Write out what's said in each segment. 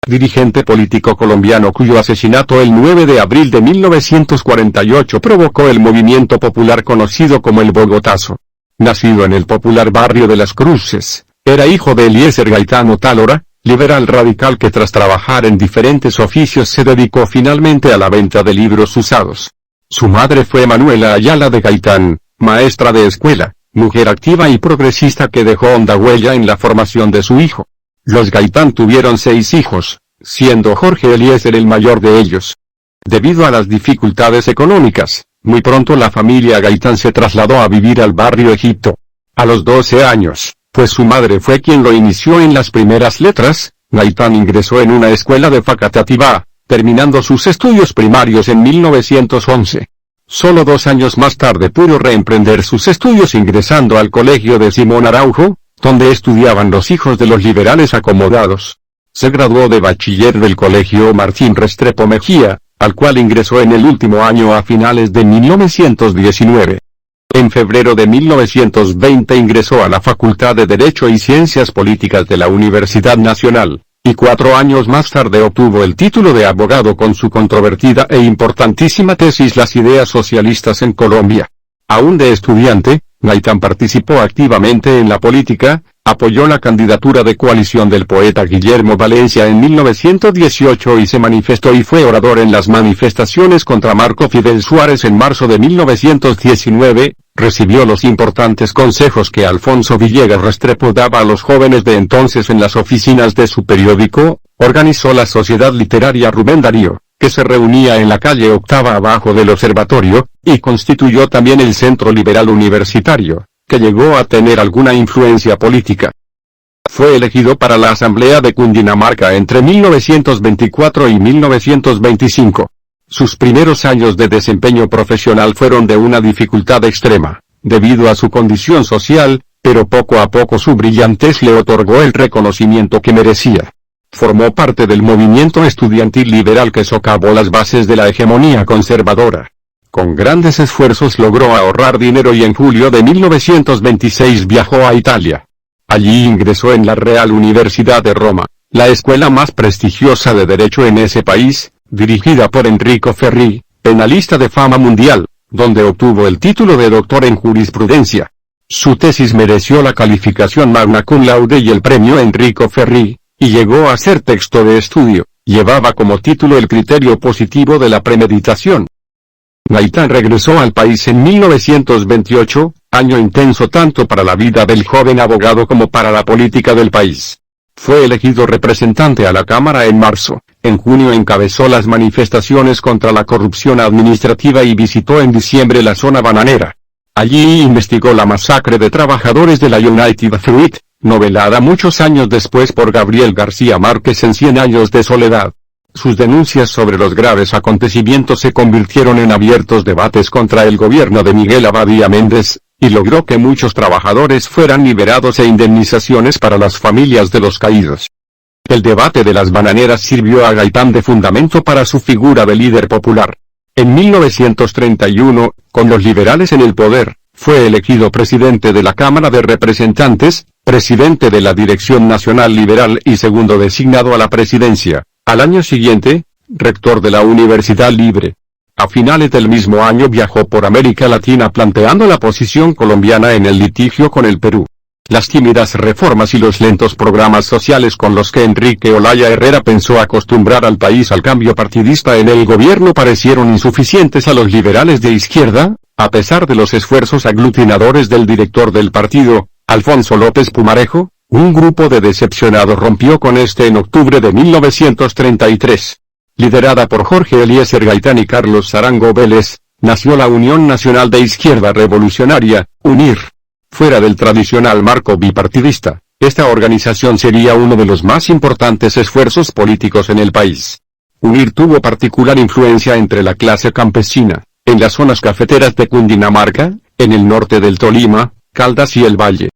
dirigente político colombiano cuyo asesinato el 9 de abril de 1948 provocó el movimiento popular conocido como el Bogotazo. Nacido en el popular barrio de Las Cruces, era hijo de Eliezer Gaitán Otálora, liberal radical que tras trabajar en diferentes oficios se dedicó finalmente a la venta de libros usados. Su madre fue Manuela Ayala de Gaitán, maestra de escuela, mujer activa y progresista que dejó honda huella en la formación de su hijo. Los Gaitán tuvieron 6 hijos, siendo Jorge Eliezer el mayor de ellos. Debido a las dificultades económicas, muy pronto la familia Gaitán se trasladó a vivir al barrio Egipto. A los 12 años, pues su madre fue quien lo inició en las primeras letras, Gaitán ingresó en una escuela de Facatativá, terminando sus estudios primarios en 1911. Solo 2 años más tarde pudo reemprender sus estudios ingresando al colegio de Simón Araujo, donde estudiaban los hijos de los liberales acomodados. Se graduó de bachiller del colegio Martín Restrepo Mejía, al cual ingresó en el último año a finales de 1919. En febrero de 1920 ingresó a la Facultad de Derecho y Ciencias Políticas de la Universidad Nacional, y 4 años más tarde obtuvo el título de abogado con su controvertida e importantísima tesis Las ideas socialistas en Colombia. Aún de estudiante, Gaitán participó activamente en la política, apoyó la candidatura de coalición del poeta Guillermo Valencia en 1918 y se manifestó y fue orador en las manifestaciones contra Marco Fidel Suárez en marzo de 1919, recibió los importantes consejos que Alfonso Villegas Restrepo daba a los jóvenes de entonces en las oficinas de su periódico, organizó la Sociedad Literaria Rubén Darío, que se reunía en la calle Octava abajo del observatorio, y constituyó también el Centro Liberal Universitario, que llegó a tener alguna influencia política. Fue elegido para la Asamblea de Cundinamarca entre 1924 y 1925. Sus primeros años de desempeño profesional fueron de una dificultad extrema, debido a su condición social, pero poco a poco su brillantez le otorgó el reconocimiento que merecía. Formó parte del movimiento estudiantil liberal que socavó las bases de la hegemonía conservadora. Con grandes esfuerzos logró ahorrar dinero y en julio de 1926 viajó a Italia. Allí ingresó en la Real Universidad de Roma, la escuela más prestigiosa de derecho en ese país, dirigida por Enrico Ferri, penalista de fama mundial, donde obtuvo el título de doctor en jurisprudencia. Su tesis mereció la calificación magna cum laude y el premio Enrico Ferri, y llegó a ser texto de estudio. Llevaba como título el criterio positivo de la premeditación. Gaitán regresó al país en 1928, año intenso tanto para la vida del joven abogado como para la política del país. Fue elegido representante a la Cámara en marzo. En junio encabezó las manifestaciones contra la corrupción administrativa y visitó en diciembre la zona bananera. Allí investigó la masacre de trabajadores de la United Fruit, novelada muchos años después por Gabriel García Márquez en 100 años de soledad. Sus denuncias sobre los graves acontecimientos se convirtieron en abiertos debates contra el gobierno de Miguel Abadía Méndez, y logró que muchos trabajadores fueran liberados e indemnizaciones para las familias de los caídos. El debate de las bananeras sirvió a Gaitán de fundamento para su figura de líder popular. En 1931, con los liberales en el poder, fue elegido presidente de la Cámara de Representantes, presidente de la Dirección Nacional Liberal y segundo designado a la presidencia. Al año siguiente, rector de la Universidad Libre. A finales del mismo año viajó por América Latina planteando la posición colombiana en el litigio con el Perú. Las tímidas reformas y los lentos programas sociales con los que Enrique Olaya Herrera pensó acostumbrar al país al cambio partidista en el gobierno parecieron insuficientes a los liberales de izquierda, a pesar de los esfuerzos aglutinadores del director del partido, Alfonso López Pumarejo. Un grupo de decepcionados rompió con este en octubre de 1933. Liderada por Jorge Eliezer Gaitán y Carlos Arango Vélez, nació la Unión Nacional de Izquierda Revolucionaria, UNIR. Fuera del tradicional marco bipartidista, esta organización sería uno de los más importantes esfuerzos políticos en el país. UNIR tuvo particular influencia entre la clase campesina, en las zonas cafeteras de Cundinamarca, en el norte del Tolima, Caldas y el Valle.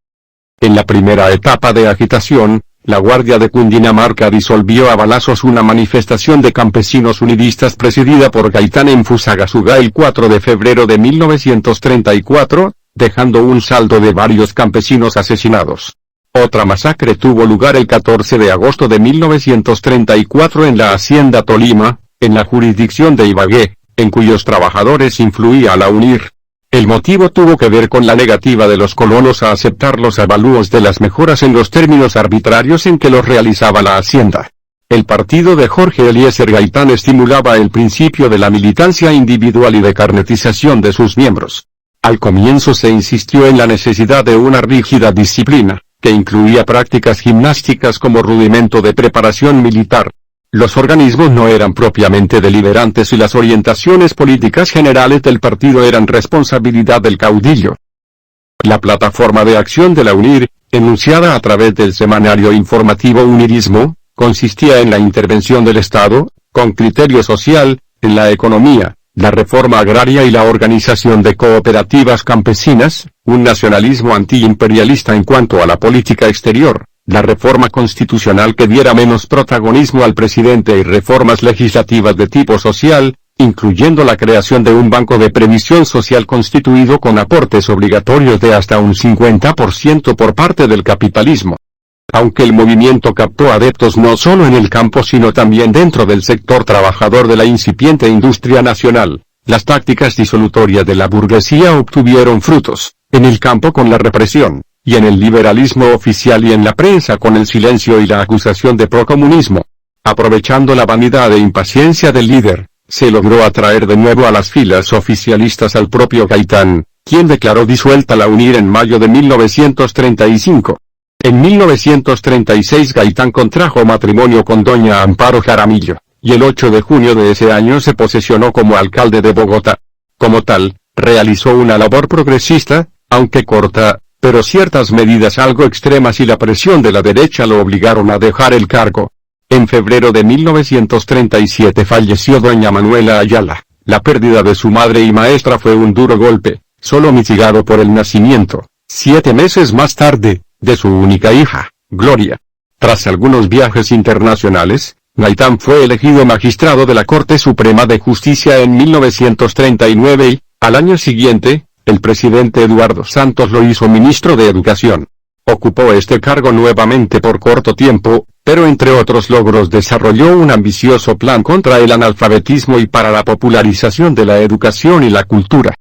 En la primera etapa de agitación, la Guardia de Cundinamarca disolvió a balazos una manifestación de campesinos unidistas presidida por Gaitán en Fusagasugá el 4 de febrero de 1934, dejando un saldo de varios campesinos asesinados. Otra masacre tuvo lugar el 14 de agosto de 1934 en la Hacienda Tolima, en la jurisdicción de Ibagué, en cuyos trabajadores influía la UNIR. El motivo tuvo que ver con la negativa de los colonos a aceptar los avalúos de las mejoras en los términos arbitrarios en que los realizaba la Hacienda. El partido de Jorge Eliezer Gaitán estimulaba el principio de la militancia individual y de carnetización de sus miembros. Al comienzo se insistió en la necesidad de una rígida disciplina, que incluía prácticas gimnásticas como rudimento de preparación militar. Los organismos no eran propiamente deliberantes y las orientaciones políticas generales del partido eran responsabilidad del caudillo. La plataforma de acción de la UNIR, enunciada a través del semanario informativo Unirismo, consistía en la intervención del Estado, con criterio social, en la economía, la reforma agraria y la organización de cooperativas campesinas, un nacionalismo antiimperialista en cuanto a la política exterior, la reforma constitucional que diera menos protagonismo al presidente y reformas legislativas de tipo social, incluyendo la creación de un banco de previsión social constituido con aportes obligatorios de hasta un 50% por parte del capitalismo. Aunque el movimiento captó adeptos no solo en el campo sino también dentro del sector trabajador de la incipiente industria nacional, las tácticas disolutorias de la burguesía obtuvieron frutos, en el campo con la represión, y en el liberalismo oficial y en la prensa con el silencio y la acusación de procomunismo. Aprovechando la vanidad e impaciencia del líder, se logró atraer de nuevo a las filas oficialistas al propio Gaitán, quien declaró disuelta la UNIR en mayo de 1935. En 1936 Gaitán contrajo matrimonio con doña Amparo Jaramillo, y el 8 de junio de ese año se posesionó como alcalde de Bogotá. Como tal, realizó una labor progresista, aunque corta, pero ciertas medidas algo extremas y la presión de la derecha lo obligaron a dejar el cargo. En febrero de 1937 falleció doña Manuela Ayala. La pérdida de su madre y maestra fue un duro golpe, solo mitigado por el nacimiento, 7 meses más tarde, de su única hija, Gloria. Tras algunos viajes internacionales, Gaitán fue elegido magistrado de la Corte Suprema de Justicia en 1939 y, al año siguiente, el presidente Eduardo Santos lo hizo ministro de Educación. Ocupó este cargo nuevamente por corto tiempo, pero entre otros logros desarrolló un ambicioso plan contra el analfabetismo y para la popularización de la educación y la cultura.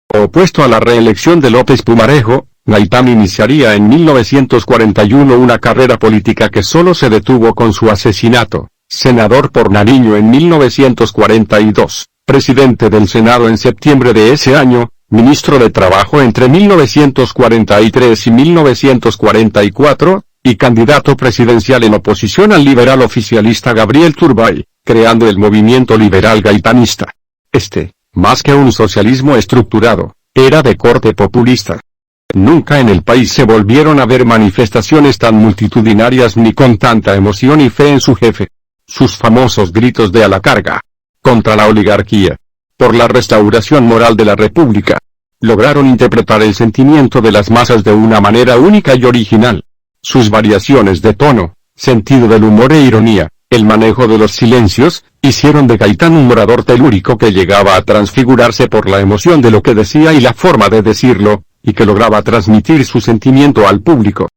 Opuesto a la reelección de López Pumarejo, Gaitán iniciaría en 1941 una carrera política que solo se detuvo con su asesinato. Senador por Nariño en 1942, presidente del Senado en septiembre de ese año, ministro de Trabajo entre 1943 y 1944, y candidato presidencial en oposición al liberal oficialista Gabriel Turbay, creando el movimiento liberal gaitanista. Más que un socialismo estructurado, era de corte populista. Nunca en el país se volvieron a ver manifestaciones tan multitudinarias ni con tanta emoción y fe en su jefe. Sus famosos gritos de a la carga, contra la oligarquía, por la restauración moral de la República, lograron interpretar el sentimiento de las masas de una manera única y original. Sus variaciones de tono, sentido del humor e ironía, el manejo de los silencios, hicieron de Gaitán un orador telúrico que llegaba a transfigurarse por la emoción de lo que decía y la forma de decirlo, y que lograba transmitir su sentimiento al público.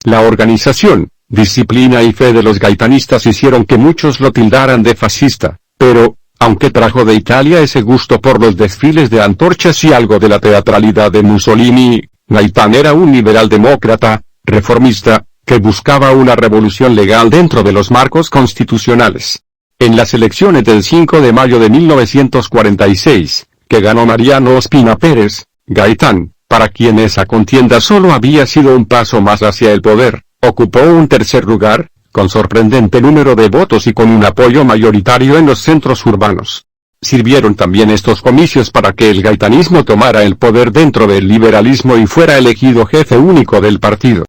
La organización, disciplina y fe de los gaitanistas hicieron que muchos lo tildaran de fascista, pero, aunque trajo de Italia ese gusto por los desfiles de antorchas y algo de la teatralidad de Mussolini, Gaitán era un liberal demócrata, reformista, que buscaba una revolución legal dentro de los marcos constitucionales. En las elecciones del 5 de mayo de 1946, que ganó Mariano Ospina Pérez, Gaitán, para quien esa contienda solo había sido un paso más hacia el poder, ocupó un tercer lugar, con sorprendente número de votos y con un apoyo mayoritario en los centros urbanos. Sirvieron también estos comicios para que el gaitanismo tomara el poder dentro del liberalismo y fuera elegido jefe único del partido.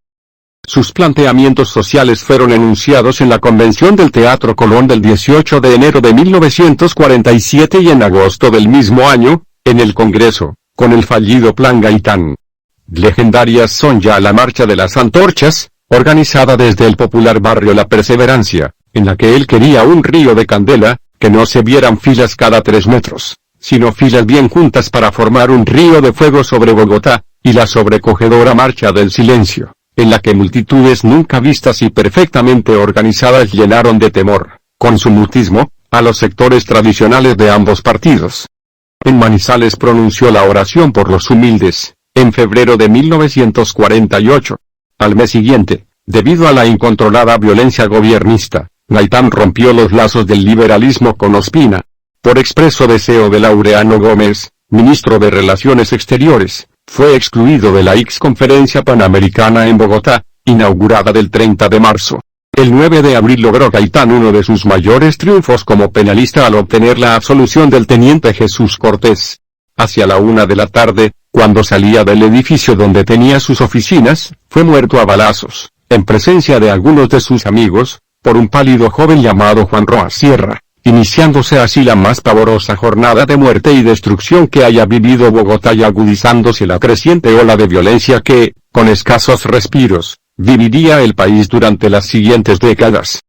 Sus planteamientos sociales fueron enunciados en la Convención del Teatro Colón del 18 de enero de 1947 y en agosto del mismo año, en el Congreso, con el fallido Plan Gaitán. Legendarias son ya la Marcha de las Antorchas, organizada desde el popular barrio La Perseverancia, en la que él quería un río de candela, que no se vieran filas cada 3 metros, sino filas bien juntas para formar un río de fuego sobre Bogotá, y la sobrecogedora Marcha del Silencio, en la que multitudes nunca vistas y perfectamente organizadas llenaron de temor, con su mutismo, a los sectores tradicionales de ambos partidos. En Manizales pronunció la oración por los humildes, en febrero de 1948. Al mes siguiente, debido a la incontrolada violencia gobiernista, Gaitán rompió los lazos del liberalismo con Ospina. Por expreso deseo de Laureano Gómez, ministro de Relaciones Exteriores, fue excluido de la Conferencia Panamericana en Bogotá, inaugurada del 30 de marzo. El 9 de abril logró Gaitán uno de sus mayores triunfos como penalista al obtener la absolución del teniente Jesús Cortés. Hacia la 1 de la tarde, cuando salía del edificio donde tenía sus oficinas, fue muerto a balazos, en presencia de algunos de sus amigos, por un pálido joven llamado Juan Roa Sierra, iniciándose así la más pavorosa jornada de muerte y destrucción que haya vivido Bogotá y agudizándose la creciente ola de violencia que, con escasos respiros, dividiría el país durante las siguientes décadas.